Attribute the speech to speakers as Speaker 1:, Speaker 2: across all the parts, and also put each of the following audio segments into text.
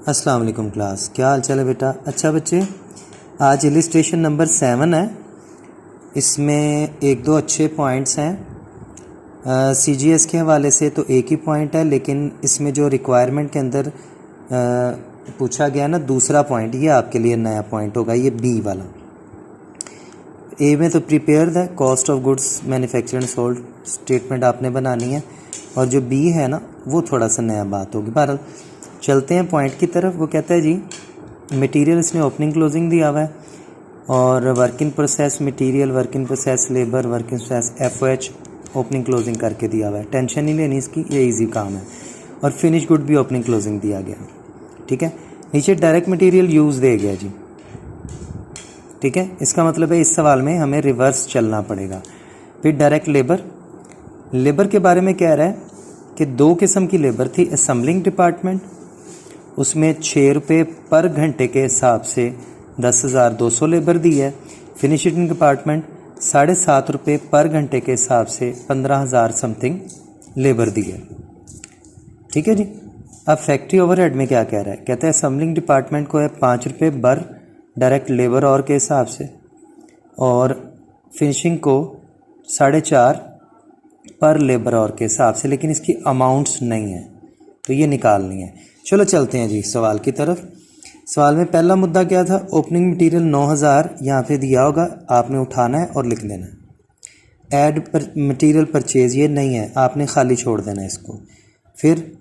Speaker 1: अस्सलाम वालेकुम क्लास, क्या हाल चाल है बेटा। अच्छा बच्चे, आज इलिस्ट्रेशन नंबर 7 है। इसमें एक दो अच्छे पॉइंट्स हैं। सीजीएस के हवाले से तो एक ही पॉइंट है, लेकिन इसमें जो रिक्वायरमेंट के अंदर पूछा गया ना दूसरा पॉइंट, ये आपके लिए नया पॉइंट होगा, ये बी वाला। ए में तो prepare the cost of goods manufactured and sold statement आपने बनानी है, और जो बी है ना वो थोड़ा सा नया बात होगी। बहरहाल चलते हैं पॉइंट की तरफ। वो कहता है जी मटेरियल इसने ओपनिंग क्लोजिंग दिया हुआ है, और work in process material, work in process labour, work in process FOH opening closing करके दिया हुआ है। टेंशन नहीं लेनी इसकी, ये इजी काम है। और फिनिश गुड भी ओपनिंग क्लोजिंग दिया गया, ठीक है। नीचे डायरेक्ट मटेरियल यूज़ दे गया जी, ठीक है। इसका मतलब है इस सवाल में हमें रिवर्स चलना पड़ेगा। फिर डायरेक्ट लेबर, लेबर के बारे में कह रहा है कि दो किस्म की लेबर थी। असेंबलिंग डिपार्टमेंट, उसमें 6 रुपये पर घंटे के हिसाब से 10,200 लेबर दी है। फिनिशिंग डिपार्टमेंट 7.5 रुपये पर घंटे के हिसाब से 15,000 समथिंग लेबर दी है, ठीक है जी। अब फैक्ट्री ओवरहेड में क्या कह रहा है, कहता है असेंबलिंग डिपार्टमेंट को है 5 रुपये बर डायरेक्ट लेबर और के हिसाब से, और फिनिशिंग को 4.5 पर लेबर और के हिसाब से, लेकिन इसकी अमाउंट्स नहीं है तो ये निकालनी है। चलो चलते हैं जी सवाल की तरफ। सवाल में पहला मुद्दा क्या था, ओपनिंग मटेरियल 9,000 यहाँ पे दिया होगा, आपने उठाना है और लिख देना है। ऐड पर मटेरियल परचेज ये नहीं है, आपने खाली छोड़ देना है इसको। फिर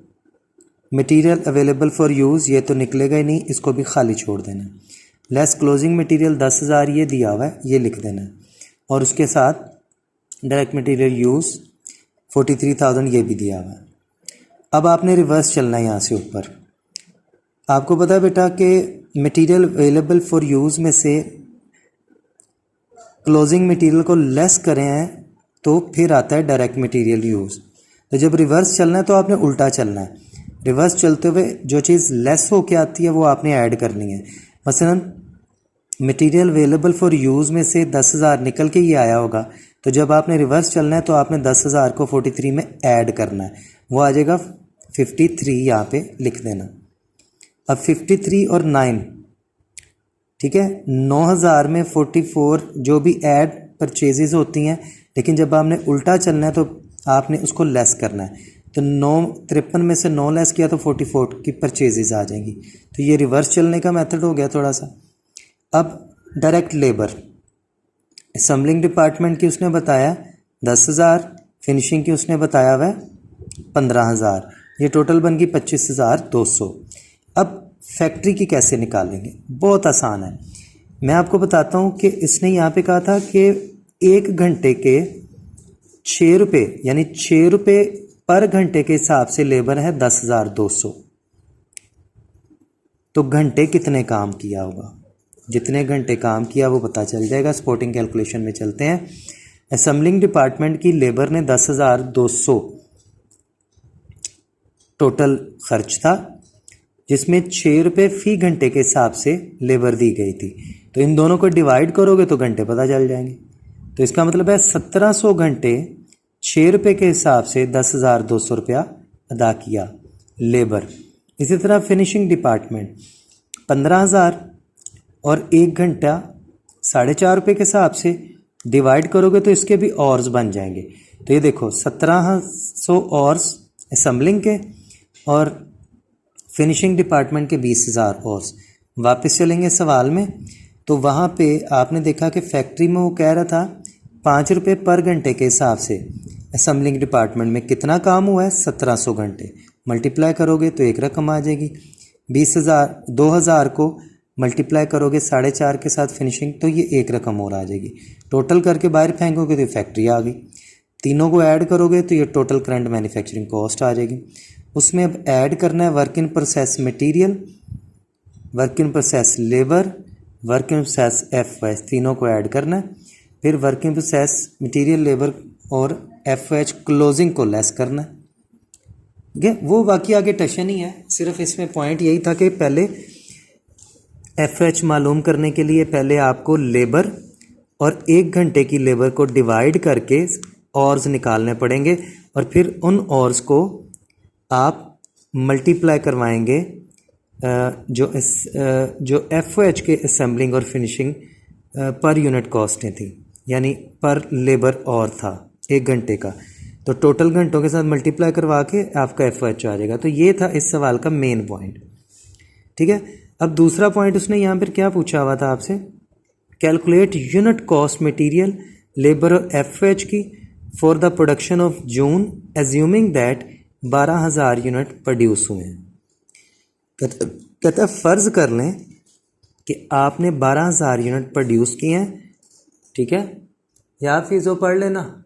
Speaker 1: मटेरियल अवेलेबल फॉर यूज़ ये तो निकलेगा ही नहीं, इसको भी खाली छोड़ देना है। लेस क्लोजिंग मटेरियल 10,000 ये दिया हुआ है, ये लिख देना है। और उसके साथ डायरेक्ट मटेरियल यूज़ 43,000 ये भी दिया हुआ है। अब आपने रिवर्स चलना है यहाँ से ऊपर। आपको पता है बेटा कि मटेरियल अवेलेबल फॉर यूज़ में से क्लोजिंग मटेरियल को लेस करें हैं तो फिर आता है डायरेक्ट मटेरियल यूज़। तो जब रिवर्स चलना है तो आपने उल्टा चलना है। रिवर्स चलते हुए जो चीज़ लेस होके आती है वो आपने ऐड करनी है। मसलन मटेरियल अवेलेबल फॉर यूज़ में से 10,000 निकल के ही आया होगा, तो जब आपने रिवर्स चलना है तो आपने 10,000 को 43 में ऐड करना है, वो आ जाएगा 53, यहाँ पे लिख देना। अब 53 और 9, ठीक है। 9,000 में 44 जो भी ऐड परचेजेस होती हैं, लेकिन जब आपने उल्टा चलना है तो आपने उसको लेस करना है। तो 53 में से 9 लेस किया तो 44 की परचेजेस आ जाएंगी। तो ये रिवर्स चलने का मेथड हो गया थोड़ा सा। अब डायरेक्ट लेबर, असेंबलिंग डिपार्टमेंट की उसने बताया 10,000, फिनिशिंग की उसने बताया हुआ 15,000, ये टोटल बन गई 25,200। अब फैक्ट्री की कैसे निकालेंगे, बहुत आसान है। मैं आपको बताता हूँ कि इसने यहाँ पे कहा था कि 1 घंटे के 6 रुपये, यानी 6 रुपये पर घंटे के हिसाब से लेबर है 10,200। तो घंटे कितने काम किया होगा, जितने घंटे काम किया वो पता चल जाएगा। स्पोर्टिंग कैलकुलेशन में चलते हैं। असेंबलिंग डिपार्टमेंट की लेबर ने 10,200 टोटल खर्च था, जिसमें 6 रुपये फ़ी घंटे के हिसाब से लेबर दी गई थी। तो इन दोनों को डिवाइड करोगे तो घंटे पता चल जाएंगे। तो इसका मतलब है 1700 घंटे 6 रुपये के हिसाब से 10,200 रुपया अदा किया लेबर। इसी तरह फिनिशिंग डिपार्टमेंट 15,000 और 1 घंटा 4.5 रुपये के हिसाब से डिवाइड करोगे तो इसके भी ऑर्स बन जाएंगे। तो ये देखो 1700 ऑर्स असेंबलिंग के और फिनिशिंग डिपार्टमेंट के 20,000 ऑर्स। वापस चलेंगे सवाल में, तो वहाँ पे आपने देखा कि फैक्ट्री में वो कह रहा था 5 रुपये पर घंटे के हिसाब से। असेंबलिंग डिपार्टमेंट में कितना काम हुआ है, 1700 घंटे। मल्टीप्लाई करोगे तो एक रकम आ जाएगी। 20,000 को मल्टीप्लाई करोगे 4.5 के साथ फिनिशिंग, तो ये एक रकम और आ जाएगी। टोटल करके बाहर फेंकोगे तो फैक्ट्री आ गई। तीनों को ऐड करोगे तो ये टोटल करंट मैन्युफैक्चरिंग कॉस्ट आ जाएगी। उसमें अब ऐड करना है work in process material, work in process labour, work in process FOH, तीनों को ऐड करना है। फिर work in process material, labour और एफओएच क्लोजिंग को लेस करना है। ठीक है, वो बाकी आगे टशन ही है। सिर्फ इसमें पॉइंट यही था कि पहले एफओएच मालूम करने के लिए पहले आपको लेबर और 1 घंटे की लेबर को डिवाइड करके ऑर्स निकालने पड़ेंगे, और फिर उन ऑर्स को आप मल्टीप्लाई करवाएंगे जो FOH के असेंबलिंग और फिनिशिंग पर यूनिट कॉस्टें थी, यानी पर लेबर और था 1 घंटे का, तो टोटल घंटों के साथ मल्टीप्लाई करवा के आपका FOH आ जाएगा। तो ये था इस सवाल का मेन पॉइंट। ठीक है, अब दूसरा पॉइंट उसने यहाँ पर क्या पूछा हुआ था आपसे, calculate unit cost material labour और FOH की for the production of June assuming that 12,000 unit produce हुए हैं। कहता है फ़र्ज़ कर लें कि आपने 12,000 यूनिट प्रोड्यूस किए हैं। ठीक है, याद फीसो पढ़ लेना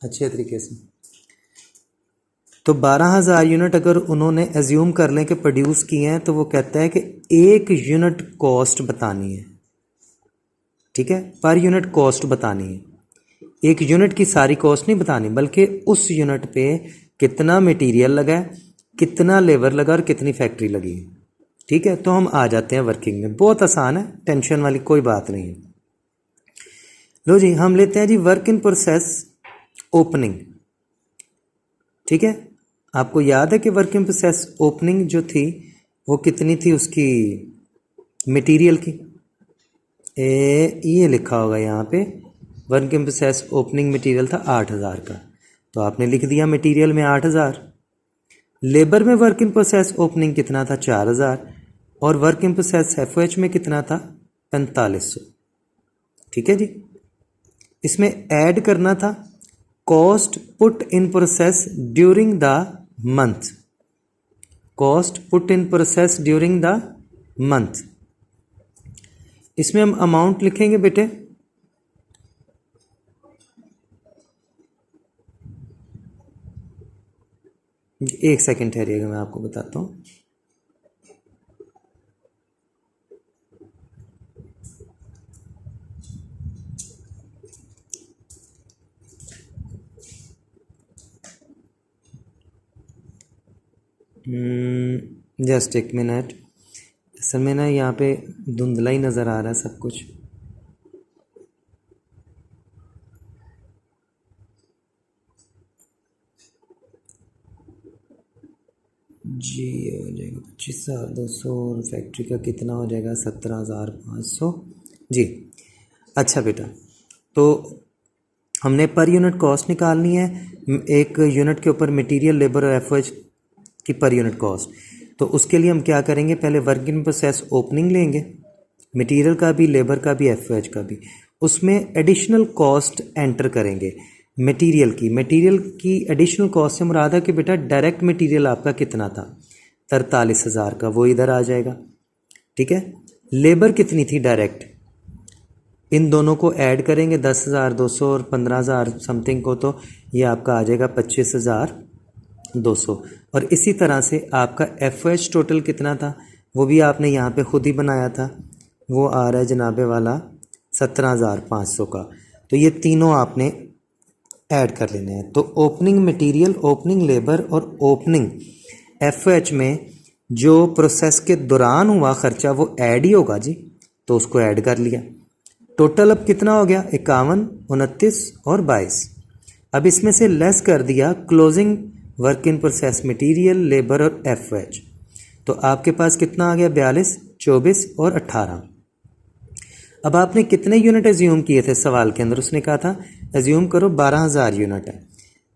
Speaker 1: अच्छे तरीके से। तो 12,000 यूनिट अगर उन्होंने एज्यूम कर लें कि प्रोड्यूस किए हैं, तो वो कहता है कि 1 यूनिट कॉस्ट बतानी है। ठीक है, पर यूनिट कॉस्ट बतानी है। 1 यूनिट की सारी कॉस्ट नहीं बतानी, बल्कि उस यूनिट पे कितना मटेरियल लगा है, कितना लेबर लगा और कितनी फैक्ट्री लगी है। ठीक है, तो हम आ जाते हैं वर्किंग में। बहुत आसान है, टेंशन वाली कोई बात नहीं है। लो जी, हम लेते हैं जी वर्क इन प्रोसेस ओपनिंग। ठीक है, आपको याद है कि वर्क इन प्रोसेस ओपनिंग जो थी वो कितनी थी उसकी मटेरियल की? ये लिखा होगा यहाँ पे, work in process opening material था 8,000 का, तो आपने लिख दिया मटेरियल में 8,000। लेबर में वर्क इन प्रोसेस ओपनिंग कितना था? 4,000। और वर्क इन प्रोसेस FOH में कितना था? 4500। ठीक है जी, इसमें ऐड करना था cost put in process during the month. Cost put in process during the month, इसमें हम अमाउंट लिखेंगे बेटे, एक सेकंड ठहरिएगा, मैं आपको बताता हूँ। जस्ट एक मिनट, असल में ना यहाँ पे धुंधला ही नज़र आ रहा है सब कुछ। जी हो जाएगा 25,200 और फैक्ट्री का कितना हो जाएगा? 17,500 जी। अच्छा बेटा, तो हमने पर यूनिट कॉस्ट निकालनी है, 1 यूनिट के ऊपर मटेरियल लेबर और FOH की पर यूनिट कॉस्ट। तो उसके लिए हम क्या करेंगे, पहले वर्क इन प्रोसेस ओपनिंग लेंगे, मटेरियल का भी, लेबर का भी, FOH का भी, उसमें एडिशनल कॉस्ट एंटर करेंगे मटेरियल की एडिशनल कॉस्ट से मुराद है कि बेटा डायरेक्ट मटेरियल आपका कितना था? 43,000 का, वो इधर आ जाएगा। ठीक है, लेबर कितनी थी डायरेक्ट? इन दोनों को ऐड करेंगे 10,200 और 15,000 समथिंग को, तो ये आपका आ जाएगा 25,200। और इसी तरह से आपका FOH टोटल कितना था वो भी आपने यहाँ पे खुद ही बनाया था, वो आ रहा है जनाबे वाला 17,500 का। तो ये तीनों आपने ऐड कर लेने हैं। तो ओपनिंग मटेरियल, ओपनिंग लेबर और ओपनिंग FOH में जो प्रोसेस के दौरान हुआ खर्चा वो ऐड ही होगा जी, तो उसको ऐड कर लिया। टोटल अब कितना हो गया? 51, 29 और 22। अब इसमें से लेस कर दिया closing work in process material, labour और FOH, तो आपके पास कितना आ गया? 42, 24 और 18। अब आपने कितने यूनिट एज्यूम किए थे सवाल के अंदर? उसने कहा था एज्यूम करो 12,000 यूनिट है,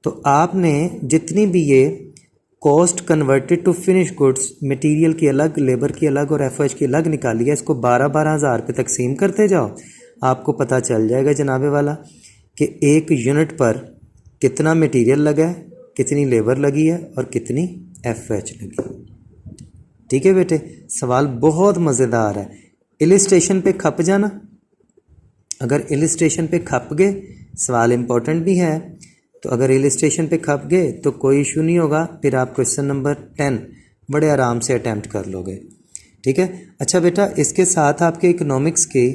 Speaker 1: तो आपने जितनी भी ये cost converted to finish goods, material की अलग, लेबर की अलग और FOH की अलग निकाली है, इसको 12,000 पे तकसीम करते जाओ, आपको पता चल जाएगा जनाबे वाला कि 1 यूनिट पर कितना मटेरियल लगा है, कितनी लेबर लगी है और कितनी FOH लगी। ठीक है बेटे, सवाल बहुत मज़ेदार है। इलिस्ट्रेशन पे खप जाना, अगर इलिस्ट्रेशन पे खप गए, सवाल इम्पोर्टेंट भी है, तो अगर इलिस्ट्रेशन पे खप गए तो कोई इशू नहीं होगा, फिर आप क्वेश्चन नंबर 10 बड़े आराम से अटैम्प्ट कर लोगे। ठीक है, अच्छा बेटा, इसके साथ आपके इकोनॉमिक्स के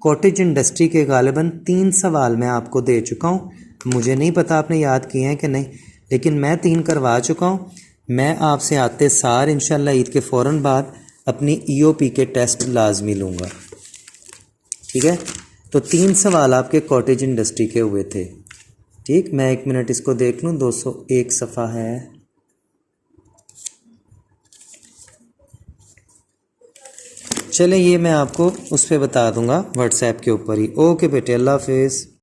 Speaker 1: कॉटेज इंडस्ट्री के गालिबन 3 सवाल मैं आपको दे चुका हूँ। मुझे नहीं पता आपने याद किए हैं कि नहीं, लेकिन मैं 3 करवा चुका हूँ। मैं आपसे आते सार इंशाल्लाह ईद के फ़ौरन बाद अपनी EOP के टेस्ट लाजमी लूँगा। ठीक है, तो 3 सवाल आपके कॉटेज इंडस्ट्री के हुए थे। ठीक, मैं 1 मिनट इसको देख लूँ, 201 सफ़ा है। चलें ये मैं आपको उस पर बता दूंगा व्हाट्सएप के ऊपर ही। ओके बेटे, अल्लाह हाफिज़।